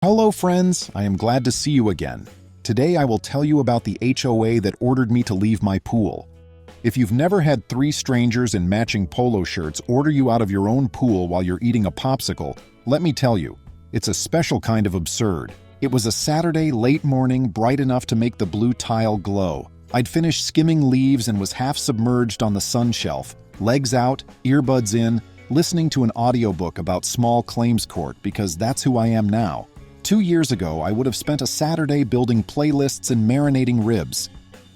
Hello friends, I am glad to see you again. Today I will tell you about the HOA that ordered me to leave my pool. If you've never had three strangers in matching polo shirts order you out of your own pool while you're eating a popsicle, let me tell you, it's a special kind of absurd. It was a Saturday late morning, bright enough to make the blue tile glow. I'd finished skimming leaves and was half submerged on the sun shelf, legs out, earbuds in, listening to an audiobook about small claims court because that's who I am now. 2 years ago, I would have spent a Saturday building playlists and marinating ribs.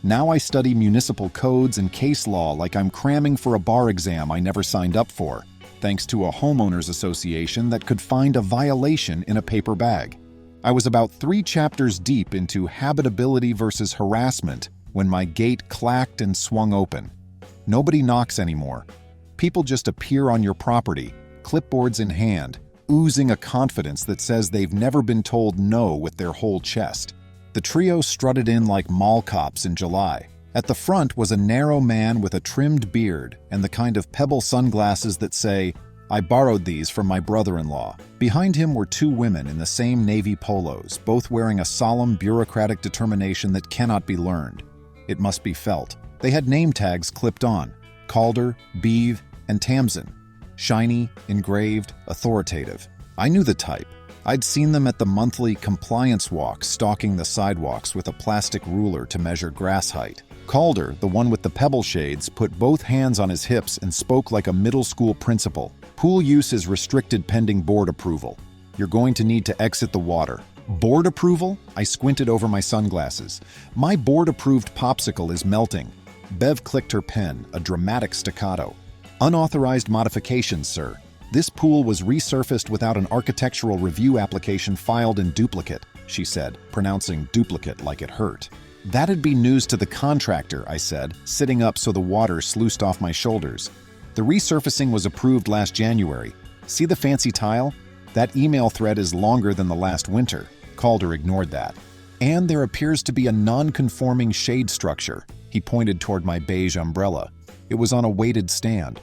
Now I study municipal codes and case law like I'm cramming for a bar exam I never signed up for, thanks to a homeowners association that could find a violation in a paper bag. I was about 3 chapters deep into habitability versus harassment when my gate clacked and swung open. Nobody knocks anymore. People just appear on your property, clipboards in hand, oozing a confidence that says they've never been told no with their whole chest. The trio strutted in like mall cops in July. At the front was a narrow man with a trimmed beard and the kind of pebble sunglasses that say, "I borrowed these from my brother-in-law." Behind him were 2 women in the same navy polos, both wearing a solemn bureaucratic determination that cannot be learned. It must be felt. They had name tags clipped on: Calder, Beeve, and Tamsin. Shiny, engraved, authoritative. I knew the type. I'd seen them at the monthly compliance walk stalking the sidewalks with a plastic ruler to measure grass height. Calder, the one with the pebble shades, put both hands on his hips and spoke like a middle school principal. "Pool use is restricted pending board approval. You're going to need to exit the water." "Board approval?" I squinted over my sunglasses. "My board-approved popsicle is melting." Bev clicked her pen, a dramatic staccato. "Unauthorized modifications, sir. This pool was resurfaced without an architectural review application filed in duplicate," she said, pronouncing duplicate like it hurt. "That'd be news to the contractor," I said, sitting up so the water sluiced off my shoulders. "The resurfacing was approved last January. See the fancy tile? That email thread is longer than the last winter." Calder ignored that. "And there appears to be a non-conforming shade structure." He pointed toward my beige umbrella. It was on a weighted stand.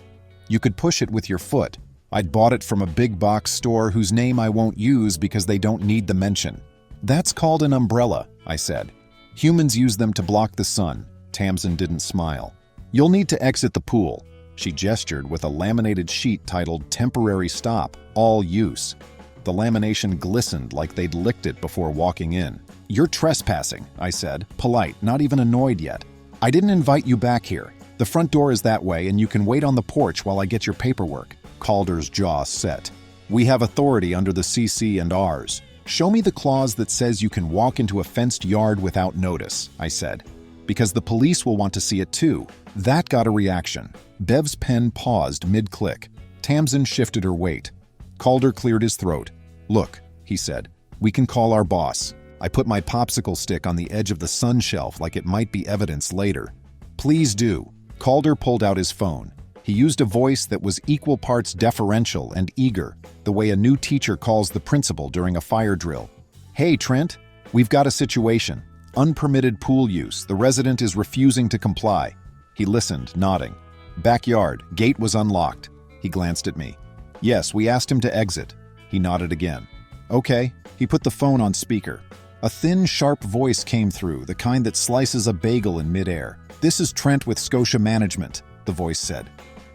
You could push it with your foot. I'd bought it from a big box store whose name I won't use because they don't need the mention. "That's called an umbrella," I said. "Humans use them to block the sun." Tamsin didn't smile. "You'll need to exit the pool." She gestured with a laminated sheet titled "Temporary Stop, All Use." The lamination glistened like they'd licked it before walking in. "You're trespassing," I said, polite, not even annoyed yet. "I didn't invite you back here. The front door is that way and you can wait on the porch while I get your paperwork." Calder's jaw set. "We have authority under the CC&Rs. Show me the clause that says you can walk into a fenced yard without notice," I said. "Because the police will want to see it too." That got a reaction. Bev's pen paused mid-click. Tamsin shifted her weight. Calder cleared his throat. "Look," he said, "we can call our boss." I put my popsicle stick on the edge of the sun shelf like it might be evidence later. "Please do." Calder pulled out his phone. He used a voice that was equal parts deferential and eager, the way a new teacher calls the principal during a fire drill. "Hey, Trent, we've got a situation. Unpermitted pool use. The resident is refusing to comply." He listened, nodding. "Backyard. Gate was unlocked." He glanced at me. "Yes, we asked him to exit." He nodded again. "Okay." He put the phone on speaker. A thin, sharp voice came through, the kind that slices a bagel in midair. "This is Trent with Scotia Management," the voice said.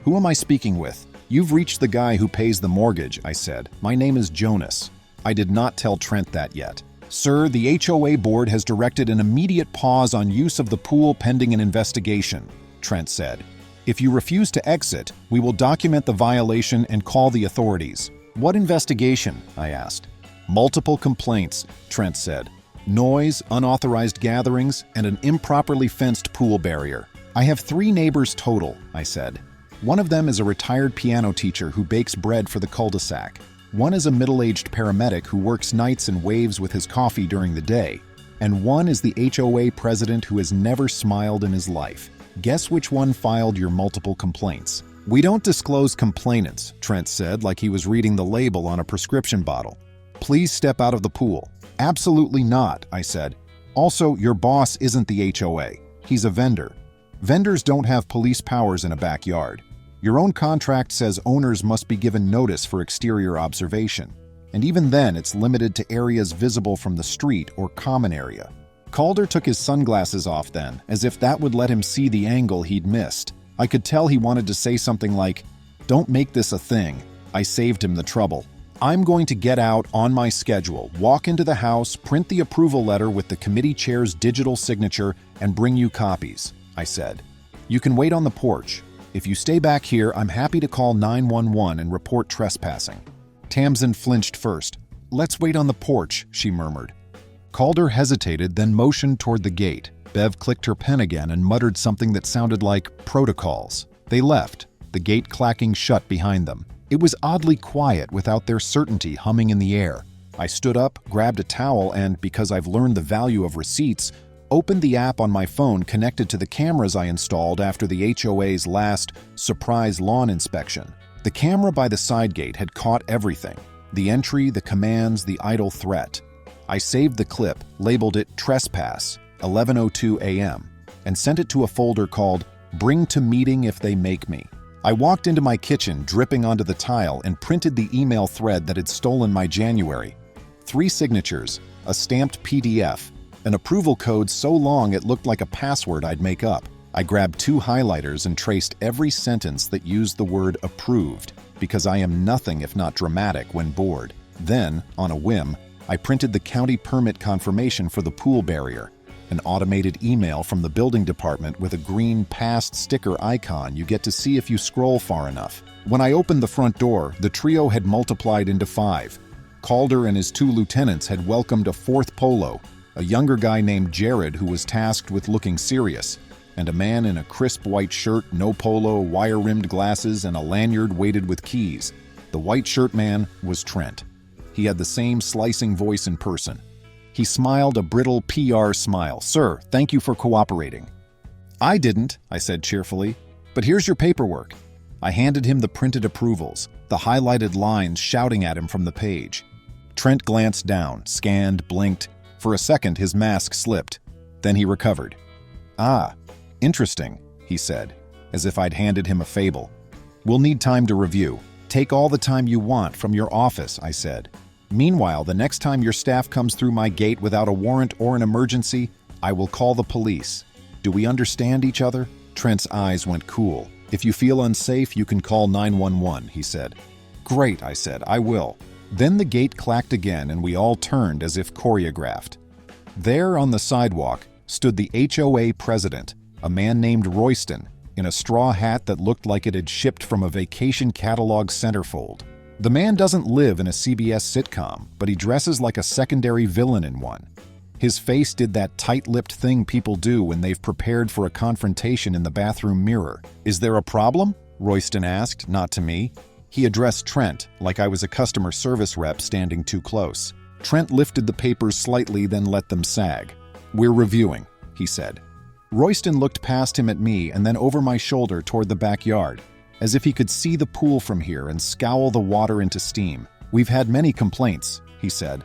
"Who am I speaking with?" "You've reached the guy who pays the mortgage," I said. "My name is Jonas." I did not tell Trent that yet. "Sir, the HOA board has directed an immediate pause on use of the pool pending an investigation," Trent said. "If you refuse to exit, we will document the violation and call the authorities." "What investigation?" I asked. "Multiple complaints," Trent said. "Noise, unauthorized gatherings, and an improperly fenced pool barrier." "I have 3 neighbors total," I said. "One of them is a retired piano teacher who bakes bread for the cul-de-sac. One is a middle-aged paramedic who works nights and waves with his coffee during the day. And one is the HOA president who has never smiled in his life. Guess which one filed your multiple complaints?" "We don't disclose complainants," Trent said like he was reading the label on a prescription bottle. "Please step out of the pool." "Absolutely not," I said. "Also, your boss isn't the HOA. He's a vendor. Vendors don't have police powers in a backyard. Your own contract says owners must be given notice for exterior observation. and even then it's limited to areas visible from the street or common area. Calder took his sunglasses off then, as if that would let him see the angle he'd missed. I could tell he wanted to say something like, "Don't make this a thing." I saved him the trouble. "I'm going to get out on my schedule, walk into the house, print the approval letter with the committee chair's digital signature, and bring you copies," I said. "You can wait on the porch. If you stay back here, I'm happy to call 911 and report trespassing." Tamsin flinched first. "Let's wait on the porch," she murmured. Calder hesitated, then motioned toward the gate. Bev clicked her pen again and muttered something that sounded like protocols. They left, the gate clacking shut behind them. It was oddly quiet without their certainty humming in the air. I stood up, grabbed a towel, and, because I've learned the value of receipts, opened the app on my phone connected to the cameras I installed after the HOA's last surprise lawn inspection. The camera by the side gate had caught everything: the entry, the commands, the idle threat. I saved the clip, labeled it Trespass, 11:02 a.m., and sent it to a folder called Bring to Meeting If They Make Me. I walked into my kitchen, dripping onto the tile, and printed the email thread that had stolen my January. 3 signatures, a stamped PDF, an approval code so long it looked like a password I'd make up. I grabbed 2 highlighters and traced every sentence that used the word approved, because I am nothing if not dramatic when bored. Then, on a whim, I printed the county permit confirmation for the pool barrier, an automated email from the building department with a green passed sticker icon you get to see if you scroll far enough. When I opened the front door, the trio had multiplied into 5. Calder and his 2 lieutenants had welcomed a 4th polo, a younger guy named Jared who was tasked with looking serious, and a man in a crisp white shirt, no polo, wire-rimmed glasses, and a lanyard weighted with keys. The white shirt man was Trent. He had the same slicing voice in person. He smiled a brittle PR smile. "Sir, thank you for cooperating." "I didn't," I said cheerfully, "but here's your paperwork." I handed him the printed approvals, the highlighted lines shouting at him from the page. Trent glanced down, scanned, blinked. For a second, his mask slipped. Then he recovered. "Ah, interesting," he said, as if I'd handed him a fable. "We'll need time to review. Take all the time you want from your office," I said. "Meanwhile, the next time your staff comes through my gate without a warrant or an emergency, I will call the police. Do we understand each other?" Trent's eyes went cool. "If you feel unsafe, you can call 911, he said. "Great," I said, "I will." Then the gate clacked again and we all turned as if choreographed. There on the sidewalk stood the HOA president, a man named Royston, in a straw hat that looked like it had shipped from a vacation catalog centerfold. The man doesn't live in a CBS sitcom, but he dresses like a secondary villain in one. His face did that tight-lipped thing people do when they've prepared for a confrontation in the bathroom mirror. "Is there a problem?" Royston asked, not to me. He addressed Trent, like I was a customer service rep standing too close. Trent lifted the papers slightly, then let them sag. "We're reviewing," he said. Royston looked past him at me and then over my shoulder toward the backyard, as if he could see the pool from here and scowl the water into steam. "We've had many complaints," he said.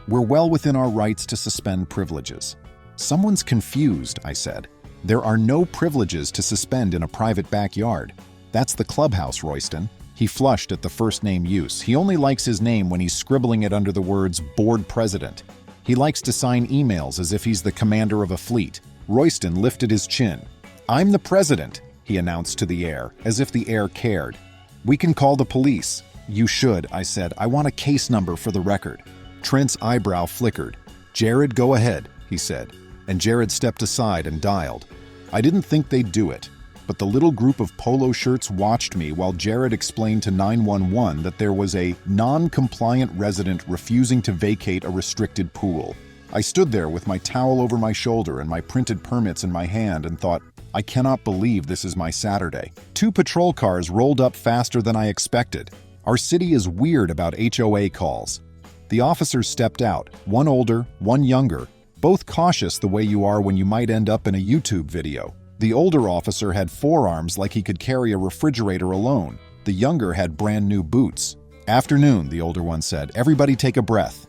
"We're well within our rights to suspend privileges." "Someone's confused," I said. "There are no privileges to suspend in a private backyard. That's the clubhouse, Royston." He flushed at the first name use. He only likes his name when he's scribbling it under the words board president. He likes to sign emails as if he's the commander of a fleet. Royston lifted his chin. "I'm the president," he announced to the air, as if the air cared. "We can call the police." "You should," I said. "I want a case number for the record." Trent's eyebrow flickered. "Jared, go ahead," he said, and Jared stepped aside and dialed. I didn't think they'd do it, but the little group of polo shirts watched me while Jared explained to 911 that there was a non-compliant resident refusing to vacate a restricted pool. I stood there with my towel over my shoulder and my printed permits in my hand and thought, I cannot believe this is my Saturday. 2 patrol cars rolled up faster than I expected. Our city is weird about HOA calls. The officers stepped out, one older, one younger, both cautious the way you are when you might end up in a YouTube video. The older officer had forearms like he could carry a refrigerator alone. The younger had brand new boots. "Afternoon," the older one said. "Everybody take a breath."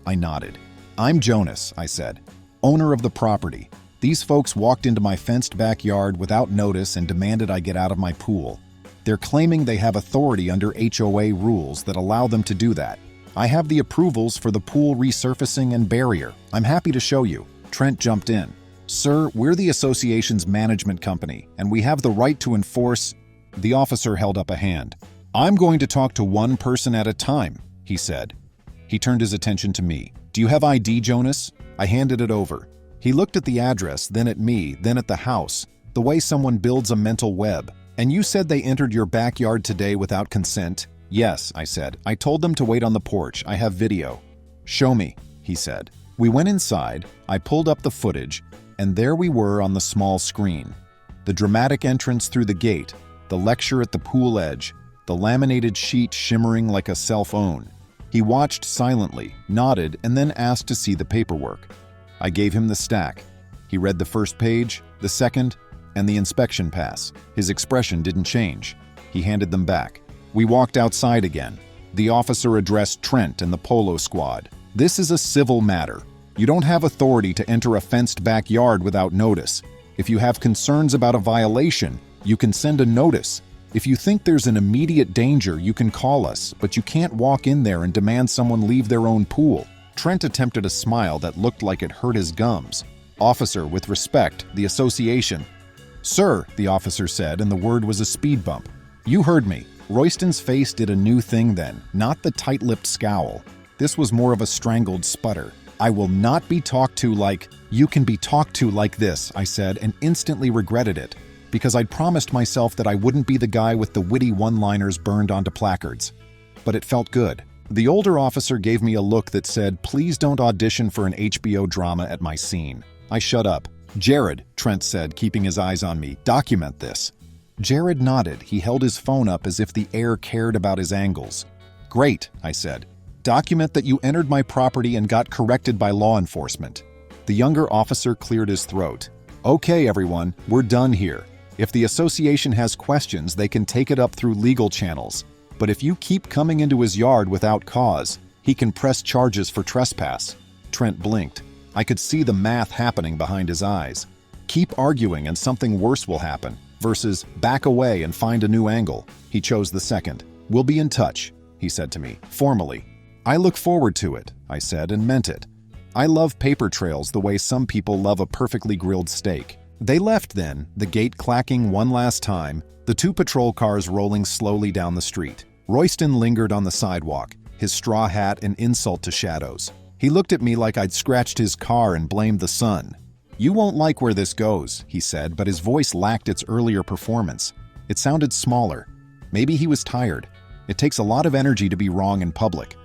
I nodded. "I'm Jonas," I said, "owner of the property. These folks walked into my fenced backyard without notice and demanded I get out of my pool. They're claiming they have authority under HOA rules that allow them to do that. I have the approvals for the pool resurfacing and barrier. I'm happy to show you." Trent jumped in. "Sir, we're the association's management company, and we have the right to enforce—" The officer held up a hand. "I'm going to talk to one person at a time," he said. He turned his attention to me. "Do you have ID, Jonas?" I handed it over. He looked at the address, then at me, then at the house, the way someone builds a mental web. "And you said they entered your backyard today without consent?" "Yes," I said. "I told them to wait on the porch. I have video." "Show me," he said. We went inside, I pulled up the footage, and there we were on the small screen. The dramatic entrance through the gate, the lecture at the pool edge, the laminated sheet shimmering like a cell phone. He watched silently, nodded, and then asked to see the paperwork. I gave him the stack. He read the first page, the second, and the inspection pass. His expression didn't change. He handed them back. We walked outside again. The officer addressed Trent and the polo squad. "This is a civil matter. You don't have authority to enter a fenced backyard without notice. If you have concerns about a violation, you can send a notice. If you think there's an immediate danger, you can call us, but you can't walk in there and demand someone leave their own pool." Trent attempted a smile that looked like it hurt his gums. "Officer, with respect, the association—" "Sir," the officer said, and the word was a speed bump. "You heard me." Royston's face did a new thing then, not the tight-lipped scowl. This was more of a strangled sputter. "I will not be talked to like—" "You can be talked to like this," I said, and instantly regretted it, because I'd promised myself that I wouldn't be the guy with the witty one-liners burned onto placards. But it felt good. The older officer gave me a look that said, "Please don't audition for an HBO drama at my scene." I shut up. "Jared," Trent said, keeping his eyes on me, "document this." Jared nodded. He held his phone up as if the air cared about his angles. "Great," I said. "Document that you entered my property and got corrected by law enforcement." The younger officer cleared his throat. "Okay, everyone, we're done here. If the association has questions, they can take it up through legal channels. But if you keep coming into his yard without cause, he can press charges for trespass." Trent blinked. I could see the math happening behind his eyes. Keep arguing and something worse will happen, versus back away and find a new angle. He chose the second. "We'll be in touch," he said to me, formally. "I look forward to it," I said, and meant it. I love paper trails the way some people love a perfectly grilled steak. They left then, the gate clacking one last time, the two patrol cars rolling slowly down the street. Royston lingered on the sidewalk, his straw hat an insult to shadows. He looked at me like I'd scratched his car and blamed the sun. "You won't like where this goes," he said, but his voice lacked its earlier performance. It sounded smaller. Maybe he was tired. It takes a lot of energy to be wrong in public.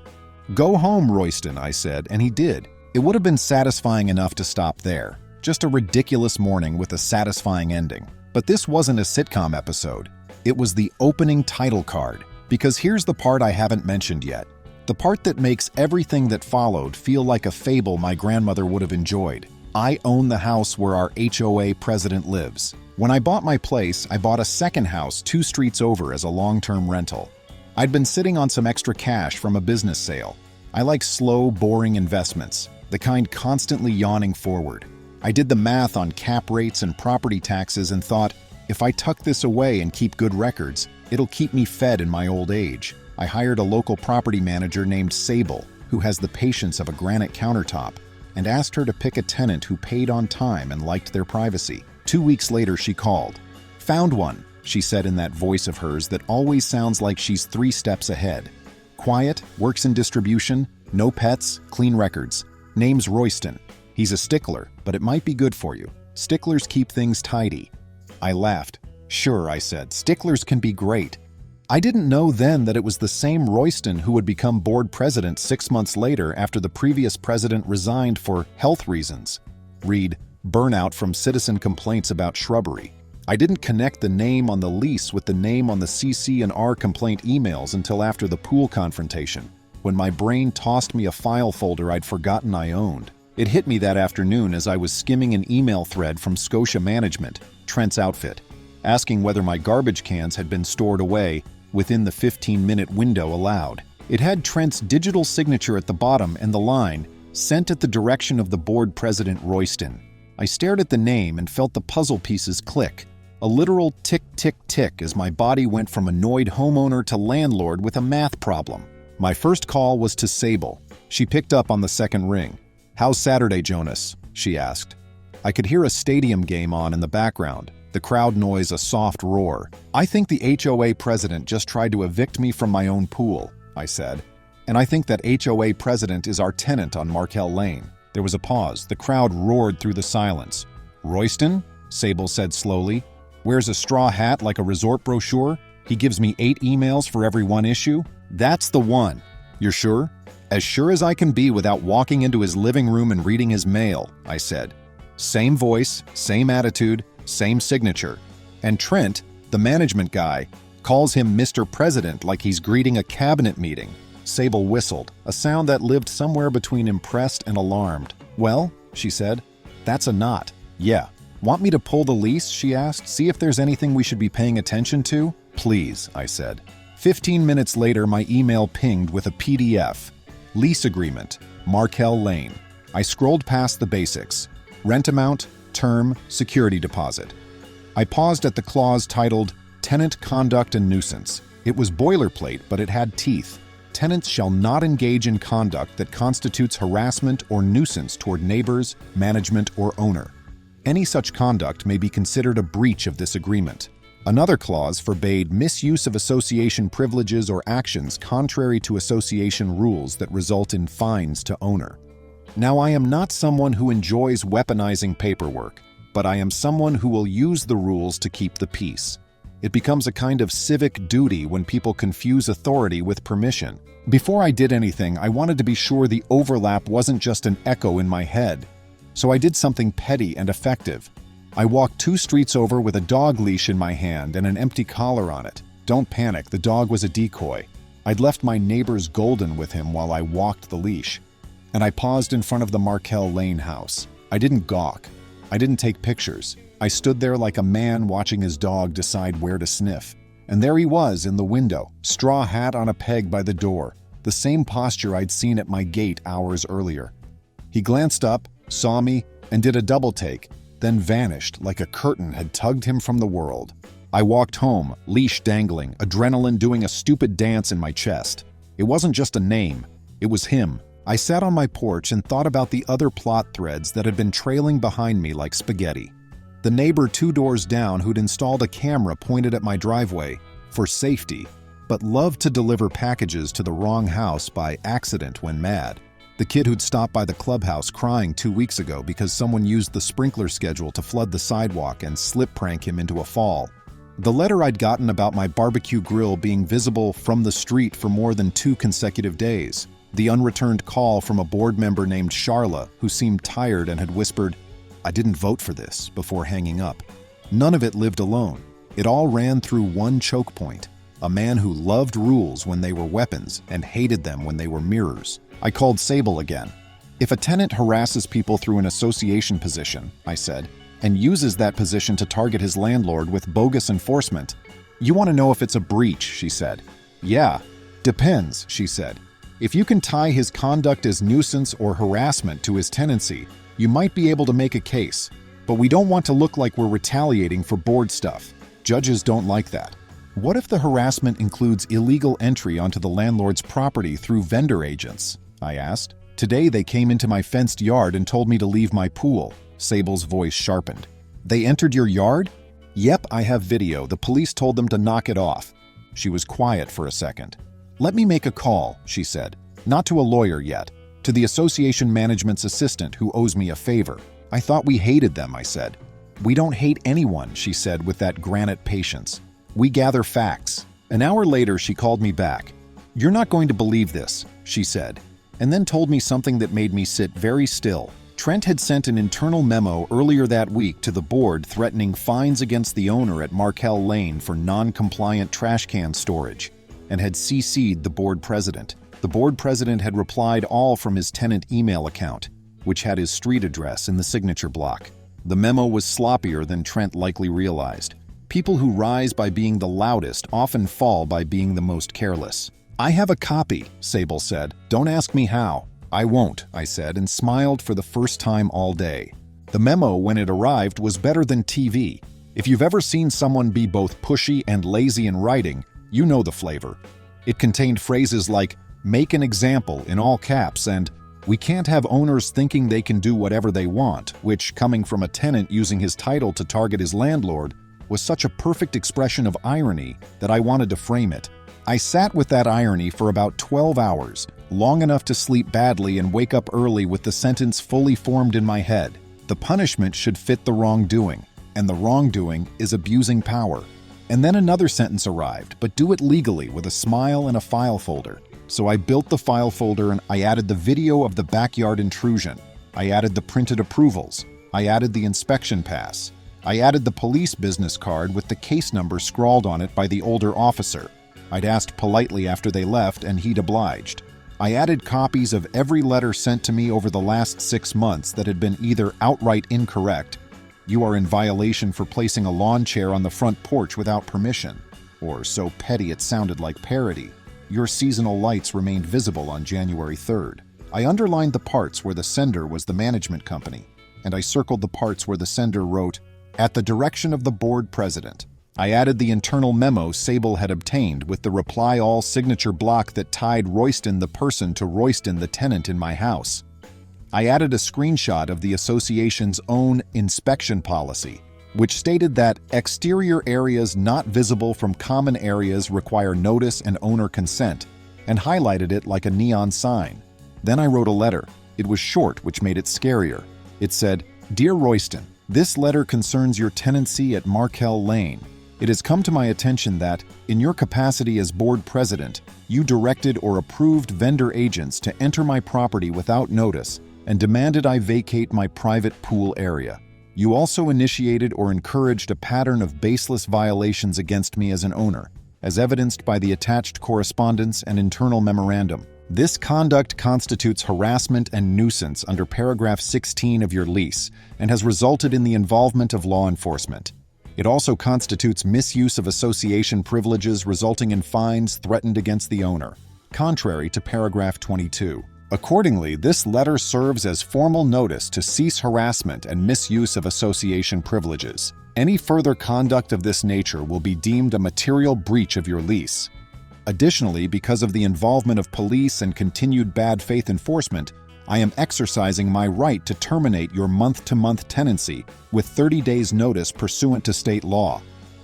"Go home, Royston," I said, and he did. It would have been satisfying enough to stop there. Just a ridiculous morning with a satisfying ending. But this wasn't a sitcom episode. It was the opening title card. Because here's the part I haven't mentioned yet. The part that makes everything that followed feel like a fable my grandmother would have enjoyed. I own the house where our HOA president lives. When I bought my place, I bought a second house 2 streets over as a long-term rental. I'd been sitting on some extra cash from a business sale. I like slow, boring investments, the kind constantly yawning forward. I did the math on cap rates and property taxes and thought, if I tuck this away and keep good records, it'll keep me fed in my old age. I hired a local property manager named Sable, who has the patience of a granite countertop, and asked her to pick a tenant who paid on time and liked their privacy. 2 weeks later, she called. "Found one," she said in that voice of hers that always sounds like she's 3 steps ahead. "Quiet, works in distribution, no pets, clean records. Name's Royston. He's a stickler, but it might be good for you. Sticklers keep things tidy." I laughed. "Sure," I said, "sticklers can be great." I didn't know then that it was the same Royston who would become board president 6 months later after the previous president resigned for health reasons. Read, burnout from citizen complaints about shrubbery. I didn't connect the name on the lease with the name on the CC&R complaint emails until after the pool confrontation, when my brain tossed me a file folder I'd forgotten I owned. It hit me that afternoon as I was skimming an email thread from Scotia Management, Trent's outfit, asking whether my garbage cans had been stored away within the 15-minute window allowed. It had Trent's digital signature at the bottom and the line, "Sent at the direction of the board president Royston." I stared at the name and felt the puzzle pieces click. A literal tick, tick, tick as my body went from annoyed homeowner to landlord with a math problem. My first call was to Sable. She picked up on the second ring. "How's Saturday, Jonas?" she asked. I could hear a stadium game on in the background, the crowd noise a soft roar. "I think the HOA president just tried to evict me from my own pool," I said. "And I think that HOA president is our tenant on Markel Lane." There was a pause. The crowd roared through the silence. "Royston?" Sable said slowly. "Wears a straw hat like a resort brochure? He gives me 8 emails for every one issue? That's the one." "You're sure?" "As sure as I can be without walking into his living room and reading his mail," I said. Same voice, same attitude, same signature. And Trent, the management guy, calls him Mr. President like he's greeting a cabinet meeting. Sable whistled, a sound that lived somewhere between impressed and alarmed. "Well," she said, "that's a knot." "Yeah. Want me to pull the lease?" she asked. "See if there's anything we should be paying attention to?" "Please," I said. 15 minutes later, my email pinged with a PDF. Lease agreement, Markel Lane. I scrolled past the basics. Rent amount, term, security deposit. I paused at the clause titled Tenant Conduct and Nuisance. It was boilerplate, but it had teeth. Tenants shall not engage in conduct that constitutes harassment or nuisance toward neighbors, management, or owner. Any such conduct may be considered a breach of this agreement. Another clause forbade misuse of association privileges or actions contrary to association rules that result in fines to owner. Now, I am not someone who enjoys weaponizing paperwork, but I am someone who will use the rules to keep the peace. It becomes a kind of civic duty when people confuse authority with permission. Before I did anything, I wanted to be sure the overlap wasn't just an echo in my head. So I did something petty and effective. I walked 2 streets over with a dog leash in my hand and an empty collar on it. Don't panic, the dog was a decoy. I'd left my neighbor's Golden with him while I walked the leash. And I paused in front of the Markel Lane house. I didn't gawk. I didn't take pictures. I stood there like a man watching his dog decide where to sniff. And there he was in the window, straw hat on a peg by the door, the same posture I'd seen at my gate hours earlier. He glanced up, saw me, and did a double take, then vanished like a curtain had tugged him from the world. I walked home, leash dangling, adrenaline doing a stupid dance in my chest. It wasn't just a name, it was him. I sat on my porch and thought about the other plot threads that had been trailing behind me like spaghetti. The neighbor 2 doors down who'd installed a camera pointed at my driveway for safety, but loved to deliver packages to the wrong house by accident when mad. The kid who'd stopped by the clubhouse crying 2 weeks ago because someone used the sprinkler schedule to flood the sidewalk and slip prank him into a fall. The letter I'd gotten about my barbecue grill being visible from the street for more than 2 consecutive days. The unreturned call from a board member named Charla, who seemed tired and had whispered, "I didn't vote for this," before hanging up. None of it lived alone. It all ran through one choke point. A man who loved rules when they were weapons and hated them when they were mirrors. I called Sable again. "If a tenant harasses people through an association position," I said, "and uses that position to target his landlord with bogus enforcement, you want to know if it's a breach," she said. "Yeah, depends," she said. "If you can tie his conduct as nuisance or harassment to his tenancy, you might be able to make a case. But we don't want to look like we're retaliating for board stuff. Judges don't like that." "What if the harassment includes illegal entry onto the landlord's property through vendor agents?" I asked. "Today they came into my fenced yard and told me to leave my pool." Sable's voice sharpened. "They entered your yard?" "Yep, I have video. The police told them to knock it off." She was quiet for a second. "Let me make a call," she said. "Not to a lawyer yet. To the association management's assistant who owes me a favor." "I thought we hated them," I said. "We don't hate anyone," she said with that granite patience. "We gather facts." An hour later, she called me back. "You're not going to believe this," she said, and then told me something that made me sit very still. Trent had sent an internal memo earlier that week to the board threatening fines against the owner at Markel Lane for non-compliant trash can storage, and had CC'd the board president. The board president had replied all from his tenant email account, which had his street address in the signature block. The memo was sloppier than Trent likely realized. People who rise by being the loudest often fall by being the most careless. "I have a copy," Sable said. "Don't ask me how." "I won't," I said, and smiled for the first time all day. The memo, when it arrived, was better than TV. If you've ever seen someone be both pushy and lazy in writing, you know the flavor. It contained phrases like, "Make an example," in all caps, and "We can't have owners thinking they can do whatever they want," which, coming from a tenant using his title to target his landlord, was such a perfect expression of irony that I wanted to frame it. I sat with that irony for about 12 hours, long enough to sleep badly and wake up early with the sentence fully formed in my head. The punishment should fit the wrongdoing, and the wrongdoing is abusing power. And then another sentence arrived, but do it legally with a smile and a file folder. So I built the file folder and I added the video of the backyard intrusion. I added the printed approvals. I added the inspection pass. I added the police business card with the case number scrawled on it by the older officer. I'd asked politely after they left and he'd obliged. I added copies of every letter sent to me over the last 6 months that had been either outright incorrect, "You are in violation for placing a lawn chair on the front porch without permission," or so petty it sounded like parody, "Your seasonal lights remained visible on January 3rd. I underlined the parts where the sender was the management company, and I circled the parts where the sender wrote, "At the direction of the board president." I added the internal memo Sable had obtained with the reply all signature block that tied Royston the person to Royston the tenant in my house. I added a screenshot of the association's own inspection policy, which stated that exterior areas not visible from common areas require notice and owner consent, and highlighted it like a neon sign. Then I wrote a letter. It was short, which made it scarier. It said, "Dear Royston, this letter concerns your tenancy at Markel Lane. It has come to my attention that, in your capacity as board president, you directed or approved vendor agents to enter my property without notice and demanded I vacate my private pool area. You also initiated or encouraged a pattern of baseless violations against me as an owner, as evidenced by the attached correspondence and internal memorandum. This conduct constitutes harassment and nuisance under paragraph 16 of your lease and has resulted in the involvement of law enforcement. It also constitutes misuse of association privileges resulting in fines threatened against the owner, contrary to paragraph 22. Accordingly, this letter serves as formal notice to cease harassment and misuse of association privileges. Any further conduct of this nature will be deemed a material breach of your lease. Additionally, because of the involvement of police and continued bad faith enforcement, I am exercising my right to terminate your month-to-month tenancy with 30 days notice pursuant to state law.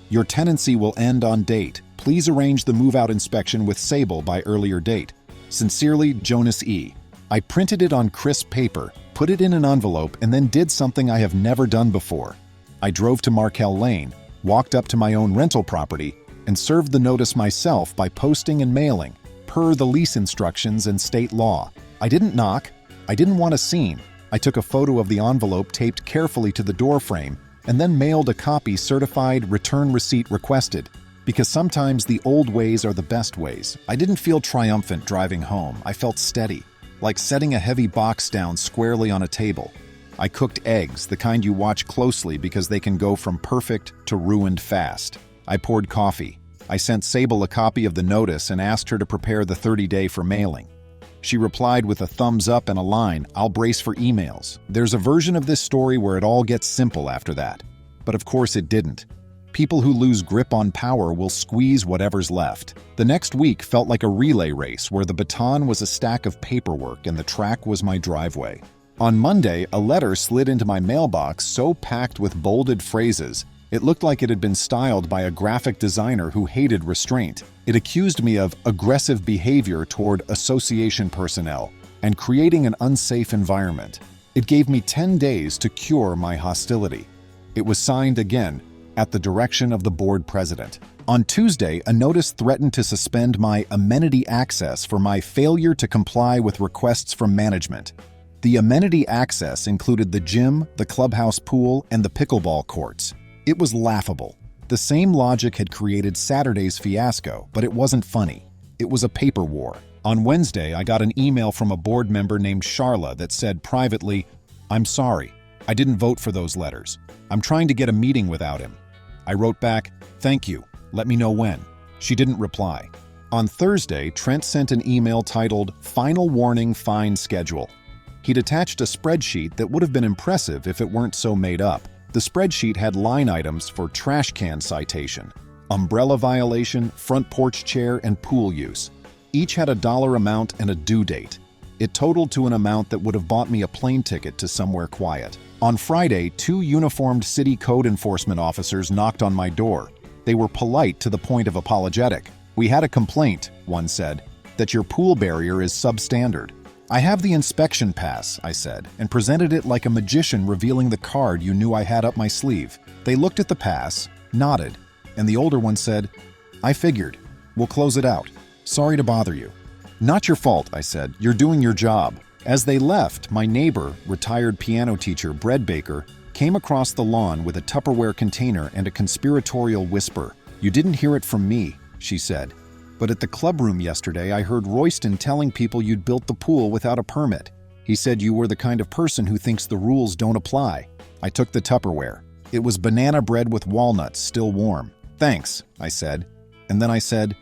Your tenancy will end on date. Please arrange the move-out inspection with Sable by earlier date. Sincerely, Jonas E. I printed it on crisp paper, put it in an envelope, and then did something I have never done before. I drove to Markel Lane, walked up to my own rental property, and served the notice myself by posting and mailing, per the lease instructions and state law. I didn't knock. I didn't want a scene. I took a photo of the envelope taped carefully to the door frame and then mailed a copy certified return receipt requested, because sometimes the old ways are the best ways. I didn't feel triumphant driving home. I felt steady, like setting a heavy box down squarely on a table. I cooked eggs, the kind you watch closely because they can go from perfect to ruined fast. I poured coffee. I sent Sable a copy of the notice and asked her to prepare the 30-day for mailing. She replied with a thumbs up and a line, "I'll brace for emails." There's a version of this story where it all gets simple after that. But of course it didn't. People who lose grip on power will squeeze whatever's left. The next week felt like a relay race where the baton was a stack of paperwork and the track was my driveway. On Monday, a letter slid into my mailbox so packed with bolded phrases, it looked like it had been styled by a graphic designer who hated restraint. It accused me of aggressive behavior toward association personnel and creating an unsafe environment. It gave me 10 days to cure my hostility. It was signed again, at the direction of the board president. On Tuesday, a notice threatened to suspend my amenity access for my failure to comply with requests from management. The amenity access included the gym, the clubhouse pool, and the pickleball courts. It was laughable. The same logic had created Saturday's fiasco, but it wasn't funny. It was a paper war. On Wednesday, I got an email from a board member named Charla that said privately, "I'm sorry. I didn't vote for those letters. I'm trying to get a meeting without him." I wrote back, "Thank you. Let me know when." She didn't reply. On Thursday, Trent sent an email titled "Final Warning Fine Schedule." He'd attached a spreadsheet that would have been impressive if it weren't so made up. The spreadsheet had line items for trash can citation, umbrella violation, front porch chair, and pool use. Each had a dollar amount and a due date. It totaled to an amount that would have bought me a plane ticket to somewhere quiet. On Friday, 2 uniformed city code enforcement officers knocked on my door. They were polite to the point of apologetic. "We had a complaint," one said, "that your pool barrier is substandard." "I have the inspection pass," I said, and presented it like a magician revealing the card you knew I had up my sleeve. They looked at the pass, nodded, and the older one said, "I figured. We'll close it out. Sorry to bother you." "Not your fault," I said. "You're doing your job." As they left, my neighbor, retired piano teacher Bread Baker, came across the lawn with a Tupperware container and a conspiratorial whisper. "You didn't hear it from me," she said. "But at the clubroom yesterday, I heard Royston telling people you'd built the pool without a permit. He said you were the kind of person who thinks the rules don't apply." I took the Tupperware. It was banana bread with walnuts, still warm. "Thanks," I said. And then I said,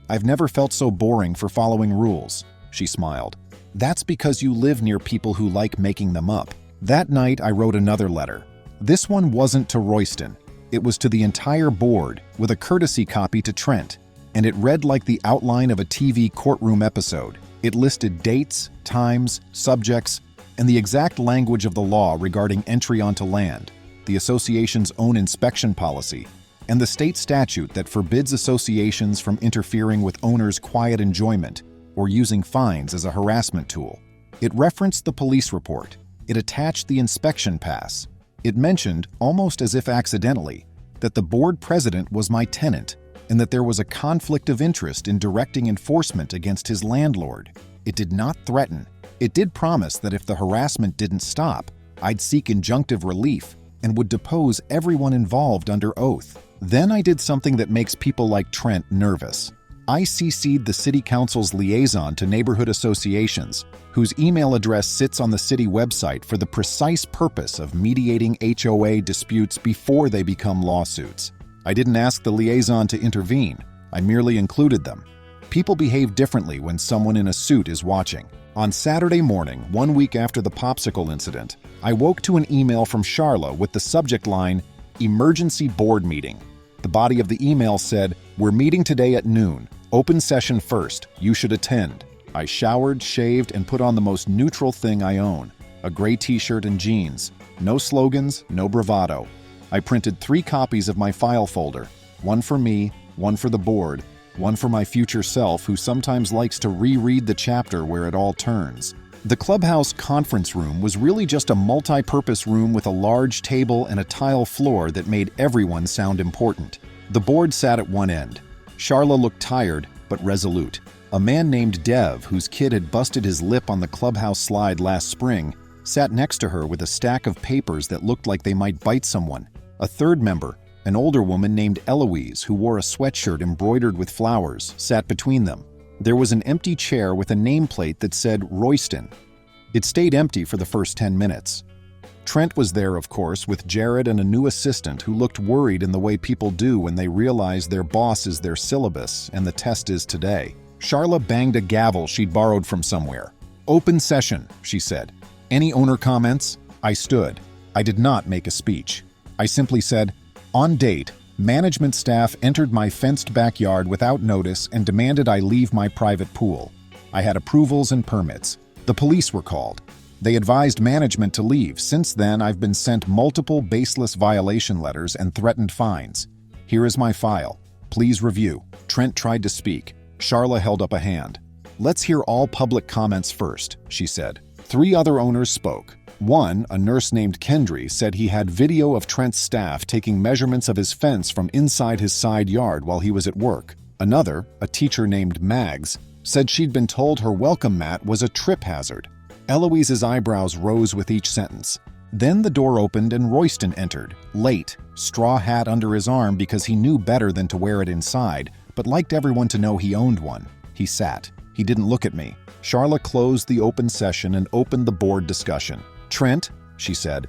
"I've never felt so boring for following rules." She smiled. "That's because you live near people who like making them up." That night, I wrote another letter. This one wasn't to Royston. It was to the entire board, with a courtesy copy to Trent. And it read like the outline of a TV courtroom episode. It listed dates, times, subjects, and the exact language of the law regarding entry onto land, the association's own inspection policy, and the state statute that forbids associations from interfering with owners' quiet enjoyment or using fines as a harassment tool. It referenced the police report. It attached the inspection pass. It mentioned, almost as if accidentally, that the board president was my tenant and that there was a conflict of interest in directing enforcement against his landlord. It did not threaten. It did promise that if the harassment didn't stop, I'd seek injunctive relief and would depose everyone involved under oath. Then I did something that makes people like Trent nervous. I CC'd the city council's liaison to neighborhood associations, whose email address sits on the city website for the precise purpose of mediating HOA disputes before they become lawsuits. I didn't ask the liaison to intervene. I merely included them. People behave differently when someone in a suit is watching. On Saturday morning, 1 week after the popsicle incident, I woke to an email from Charla with the subject line, "Emergency Board Meeting." The body of the email said, "We're meeting today at noon. Open session first. You should attend." I showered, shaved, and put on the most neutral thing I own, a gray t-shirt and jeans. No slogans, no bravado. I printed 3 copies of my file folder, one for me, one for the board, one for my future self who sometimes likes to reread the chapter where it all turns. The clubhouse conference room was really just a multi-purpose room with a large table and a tile floor that made everyone sound important. The board sat at one end. Charla looked tired, but resolute. A man named Dev, whose kid had busted his lip on the clubhouse slide last spring, sat next to her with a stack of papers that looked like they might bite someone. A third member, an older woman named Eloise, who wore a sweatshirt embroidered with flowers, sat between them. There was an empty chair with a nameplate that said Royston. It stayed empty for the first 10 minutes. Trent was there, of course, with Jared and a new assistant who looked worried in the way people do when they realize their boss is their syllabus and the test is today. Charla banged a gavel she'd borrowed from somewhere. "Open session," she said. "Any owner comments?" I stood. I did not make a speech. I simply said, "On date, management staff entered my fenced backyard without notice and demanded I leave my private pool. I had approvals and permits. The police were called. They advised management to leave. Since then, I've been sent multiple baseless violation letters and threatened fines. Here is my file. Please review." Trent tried to speak. Charla held up a hand. "Let's hear all public comments first," she said. 3 other owners spoke. One, a nurse named Kendry, said he had video of Trent's staff taking measurements of his fence from inside his side yard while he was at work. Another, a teacher named Mags, said she'd been told her welcome mat was a trip hazard. Eloise's eyebrows rose with each sentence. Then the door opened and Royston entered, late, straw hat under his arm because he knew better than to wear it inside, but liked everyone to know he owned one. He sat. He didn't look at me. Charla closed the open session and opened the board discussion. "Trent," she said,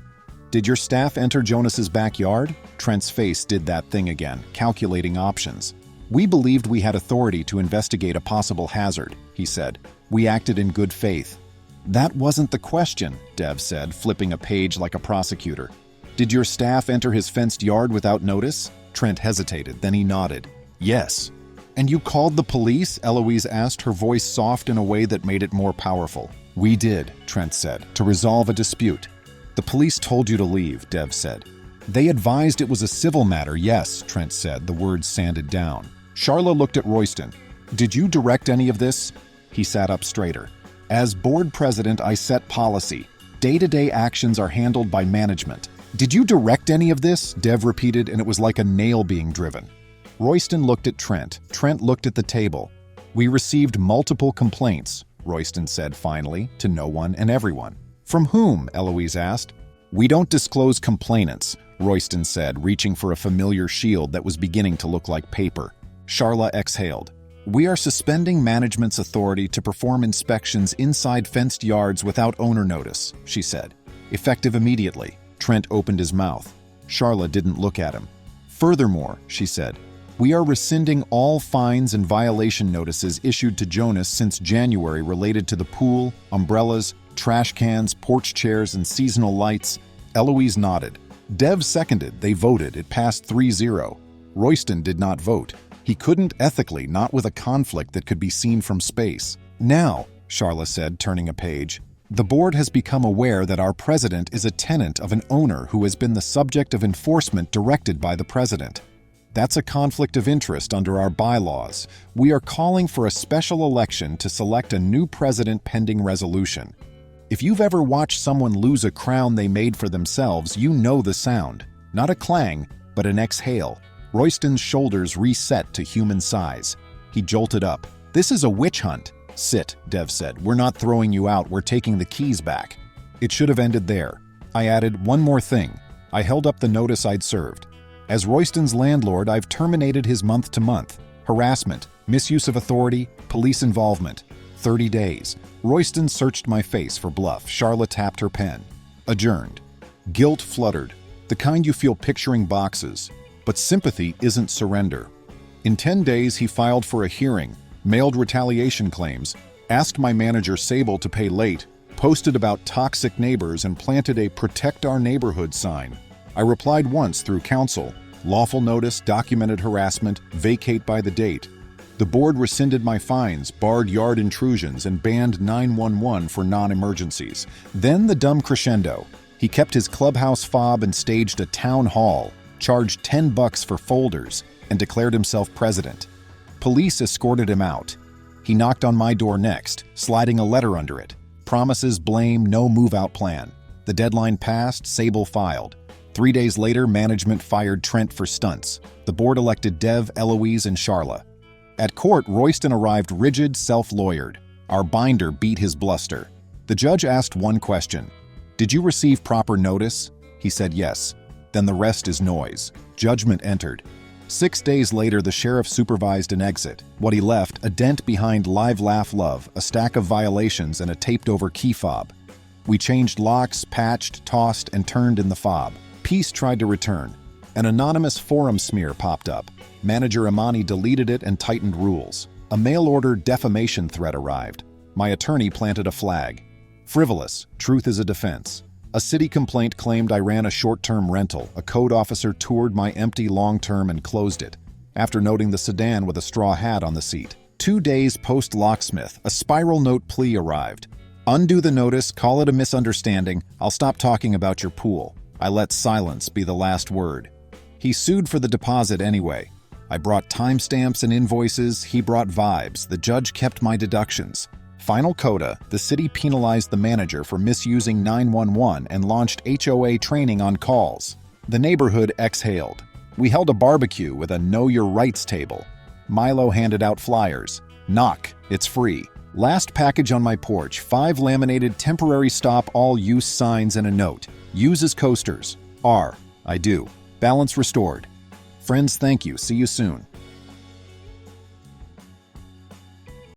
"did your staff enter Jonas's backyard?" Trent's face did that thing again, calculating options. "We believed we had authority to investigate a possible hazard," he said. "We acted in good faith." "That wasn't the question," Dev said, flipping a page like a prosecutor. "Did your staff enter his fenced yard without notice?" Trent hesitated, then he nodded. "Yes." "And you called the police?" Eloise asked, her voice soft in a way that made it more powerful. "We did," Trent said, "to resolve a dispute." "The police told you to leave," Dev said. "They advised it was a civil matter, yes," Trent said, the words sanded down. Charla looked at Royston. "Did you direct any of this?" He sat up straighter. "As board president, I set policy. Day-to-day actions are handled by management." "Did you direct any of this?" Dev repeated, and it was like a nail being driven. Royston looked at Trent. Trent looked at the table. "We received multiple complaints," Royston said finally, to no one and everyone. "From whom?" Eloise asked. "We don't disclose complainants," Royston said, reaching for a familiar shield that was beginning to look like paper. Charla exhaled. "We are suspending management's authority to perform inspections inside fenced yards without owner notice," she said. "Effective immediately." Trent opened his mouth. Charla didn't look at him. "Furthermore," she said, "we are rescinding all fines and violation notices issued to Jonas since January related to the pool, umbrellas, trash cans, porch chairs, and seasonal lights." Eloise nodded. Dev seconded. They voted. It passed 3-0. Royston did not vote. He couldn't ethically, not with a conflict that could be seen from space. "Now," Charla said, turning a page, "the board has become aware that our president is a tenant of an owner who has been the subject of enforcement directed by the president. That's a conflict of interest under our bylaws. We are calling for a special election to select a new president pending resolution." If you've ever watched someone lose a crown they made for themselves, you know the sound. Not a clang, but an exhale. Royston's shoulders reset to human size. He jolted up. "This is a witch hunt." "Sit," Dev said. "We're not throwing you out, we're taking the keys back." It should have ended there. I added one more thing. I held up the notice I'd served. "As Royston's landlord, I've terminated his month-to-month. Harassment, misuse of authority, police involvement. 30 days. Royston searched my face for bluff. Charla tapped her pen. Adjourned. Guilt fluttered. The kind you feel picturing boxes. But sympathy isn't surrender. In 10 days, he filed for a hearing, mailed retaliation claims, asked my manager Sable to pay late, posted about toxic neighbors, and planted a "Protect Our Neighborhood" sign. I replied once through counsel, lawful notice, documented harassment, vacate by the date. The board rescinded my fines, barred yard intrusions, and banned 911 for non-emergencies. Then the dumb crescendo. He kept his clubhouse fob and staged a town hall, charged $10 for folders, and declared himself president. Police escorted him out. He knocked on my door next, sliding a letter under it. Promises, blame, no move-out plan. The deadline passed, Sable filed. 3 days later, management fired Trent for stunts. The board elected Dev, Eloise, and Charla. At court, Royston arrived rigid, self-lawyered. Our binder beat his bluster. The judge asked one question. "Did you receive proper notice?" He said yes. Then the rest is noise. Judgment entered. 6 days later, the sheriff supervised an exit. What he left, a dent behind Live Laugh Love, a stack of violations, and a taped-over key fob. We changed locks, patched, tossed, and turned in the fob. Peace tried to return. An anonymous forum smear popped up. Manager Imani deleted it and tightened rules. A mail-order defamation threat arrived. My attorney planted a flag. Frivolous. Truth is a defense. A city complaint claimed I ran a short-term rental. A code officer toured my empty long-term and closed it, after noting the sedan with a straw hat on the seat. 2 days post-locksmith, a spiral note plea arrived. "Undo the notice, call it a misunderstanding. I'll stop talking about your pool. I let silence be the last word." He sued for the deposit anyway. I brought timestamps and invoices. He brought vibes. The judge kept my deductions. Final coda, the city penalized the manager for misusing 911 and launched HOA training on calls. The neighborhood exhaled. We held a barbecue with a Know Your Rights table. Milo handed out flyers. "Knock, it's free." Last package on my porch, 5 laminated temporary stop all use signs and a note. Use as coasters. I do. Balance restored. Friends, thank you. See you soon.